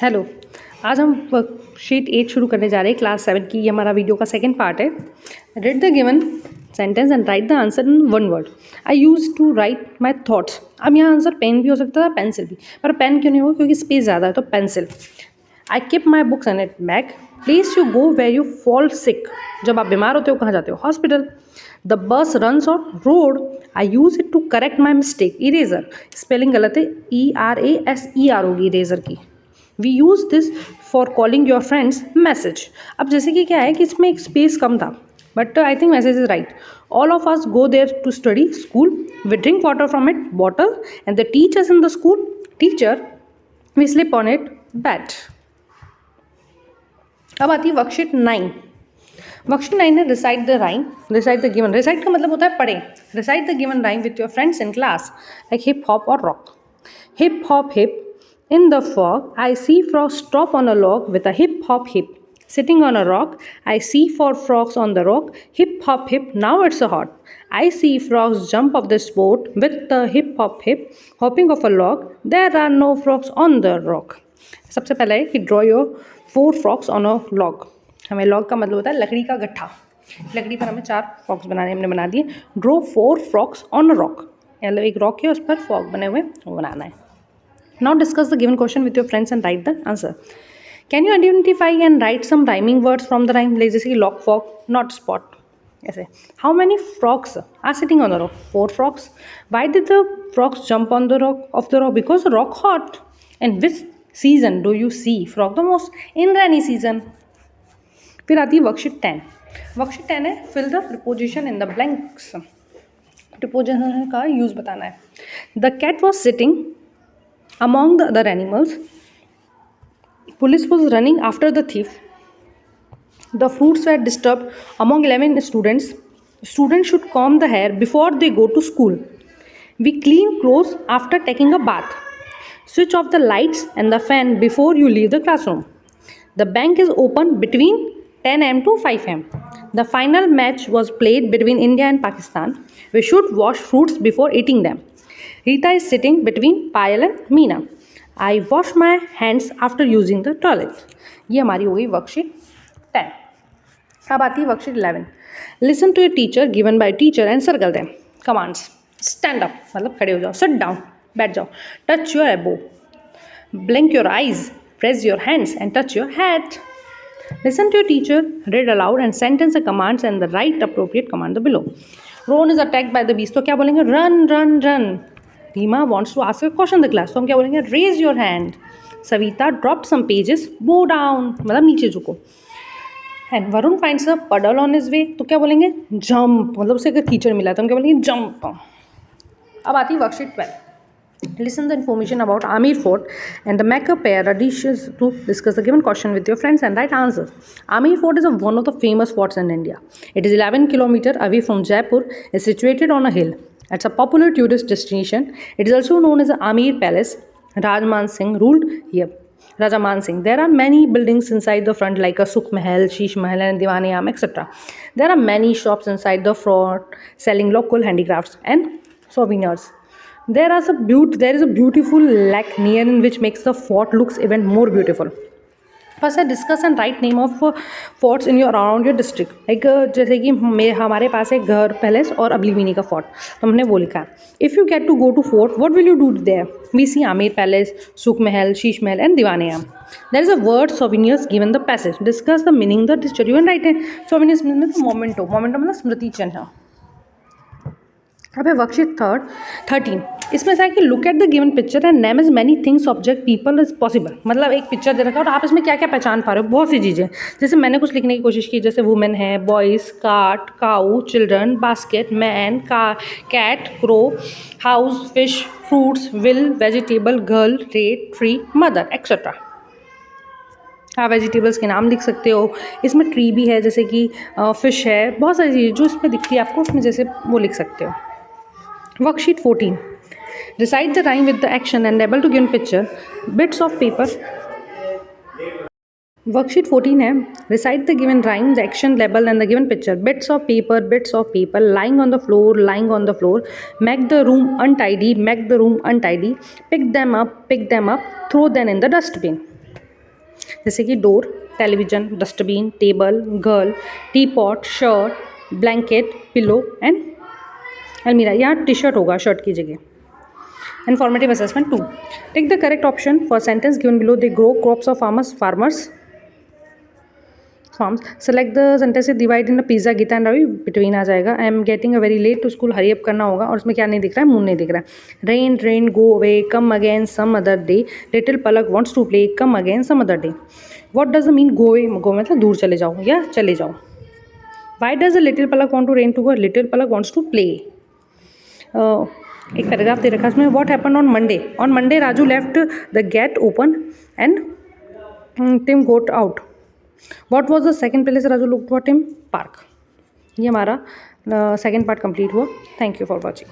Hello. आज हम worksheet 8 शुरू करने जा रहे हैं क्लास 7 की। ये हमारा वीडियो का सेकंड पार्ट है। Read the given sentence and write the answer in one word. I use to write my thoughts. अब यहाँ आंसर पेन भी हो सकता था, पेंसिल भी, पर पेन क्यों नहीं होगा? क्योंकि स्पेस ज़्यादा है, तो pencil. I keep my books in it bag. Place you go where you fall sick. जब आप बीमार होते हो कहाँ जाते हो? Hospital. The bus runs on road. I use it to correct my mistake. Eraser, spelling गलत है, ERASER होगी इरेजर की। We use this for calling your friends message. अब जैसे कि क्या है कि इसमें एक स्पेस कम था, but I think message is right. All of us go there to study school. We drink water from it bottle and the teachers in the school teacher. We sleep on it bed. अब आती है worksheet 9। Worksheet 9 है recite the rhyme, recite the given. Recite का मतलब होता है पढ़े। Recite the given rhyme with your friends in class, like hip hop और rock. Hip hop hip. In the fog, I see frogs stop on a log with a hip hop hip. Sitting on a rock, I see four frogs on the rock. Hip hop hip, now it's a hot. I see frogs jump off this boat with the hip hop hip. Hopping off a log, there are no frogs on the rock. सबसे पहले है कि draw your four frogs on a log. हमें log का मतलब होता है लकड़ी का गट्ठा। लकड़ी पर हमें 4 frogs बनाने, हमने बना दिए। Draw 4 frogs on a rock. मतलब एक rock है, उस पर frog बने हुए वो बनाना है। Now discuss the given question with your friends and write the answer. Can you identify and write some rhyming words from the rhyme? Like जैसे कि lock, fog, not spot. ऐसे. How many frogs are sitting on the rock? 4 frogs. Why did the frogs jump on the rock of the rock? Because the rock hot. And which season do you see frog the most? In rainy season. फिर आती है worksheet 10. Worksheet 10 है fill the preposition in the blanks. preposition का use बताना है. The cat was sitting among the other animals. Police was running after the thief. The fruits were disturbed among 11 students. Students should comb the hair before they go to school. We clean clothes after taking a bath. Switch off the lights and the fan before you leave the classroom. The bank is open between 10 am to 5 am. The final match was played between India and Pakistan. We should wash fruits before eating them. Rita is sitting between Payal and Meena. I wash my hands after using the toilet. ये हमारी हो गई worksheet 10. अब आती है worksheet 11. Listen to your teacher given by teacher and circle them. Commands. Stand up मतलब खड़े हो जाओ. Sit down बैठ जाओ. Touch your elbow. Blink your eyes. Press your hands and touch your hat. Listen to your teacher. Read aloud and sentence the commands and the right appropriate command below. Ron is attacked by the beast. तो क्या बोलेंगे? Run, run, run. Rima wants to ask a question in the class. तो हम क्या बोलेंगे? Raise your hand. Savita dropped some pages. Bow down. मतलब नीचे झुको. And Varun finds a puddle on his way. तो क्या बोलेंगे? Jump. मतलब उसे अगर कीचड़ मिला तो हम क्या बोलेंगे? Jump. अब आती है worksheet 12. Listen the information about Amir Fort and make a pair of dishes to discuss the given question with your friends and write answers. Amir Fort is one of the famous forts in India. It is 11 kilometers away from Jaipur. It is situated on a hill. It's a popular tourist destination. It is also known as the Amir Palace. Rajman Singh ruled here. Raja Man Singh. There are many buildings inside the front like a Sukh Mahal, Sheesh Mahal and Diwaniyam, etc. There are many shops inside the fort selling local handicrafts and souvenirs. There is a beautiful lake near in which makes the fort looks even more beautiful. First, I discuss and write name of forts in your around your district. Like जैसे कि हमारे पास है घर palace और अबलीवीनी का fort, तो हमने वो लिखा. If you get to go to fort, what will you do there? We see Amir Palace, Sukh Mahal, Sheesh Mahal, and Diwaniyam. There is a word souvenirs given the passage. Discuss the meaning the dictionary and write it. Souvenirs means memento. Memento मतलब स्मृति चिन्ह. अब है worksheet 13. इसमें से है कि look at the given picture and name is many things object people is possible. मतलब एक पिक्चर दे रखा है और आप इसमें क्या क्या पहचान पा रहे हो? बहुत सी चीज़ें. जैसे मैंने कुछ लिखने की कोशिश की, जैसे वुमेन है, boys, cot, cow, children, basket, man, cat, crow, house, fish, fruits, will, vegetable, girl, rat, tree, mother etcetera. आप वेजिटेबल्स के नाम लिख सकते हो. इसमें ट्री भी है, जैसे कि फिश है, बहुत सारी चीज़ें जो इसमें दिखती है आपको, उसमें जैसे वो लिख सकते हो. Worksheet 14. Recite the rhyme with the action and able to given picture. Bits of paper. Worksheet 14 है. Recite the given rhyme, the action, label and the given picture. Bits of paper, lying on the floor. Make the room untidy, Pick them up, throw them in the dustbin. जैसे कि door, television, dustbin, table, girl, T pot, shirt, blanket, pillow and अलमीरा। यहाँ T shirt होगा shirt की जगह। Informative assessment 2. Take the correct option for sentence given below. They grow crops of farmers. Farms. Select the sentence divide in a pizza. Geeta and Ravi between आ जाएगा. I am getting a very late to school. Hurry up करना होगा. और उसमें क्या नहीं दिख रहा है? मून नहीं दिख रहा है. Rain, rain, go away, come again some other day. Little Palak wants to play, come again some other day. What does the mean go away? Go मतलब दूर चले जाओ या चले जाओ. Why does the little Palak want to rain to go? Little Palak wants to play. एक paragraph दे रखा है इसमें. What happen on Monday? On Monday Raju left the gate open and Tim got out. What was the second place Raju looked for? Tim park. ये हमारा second part complete हुआ. Thank you for watching.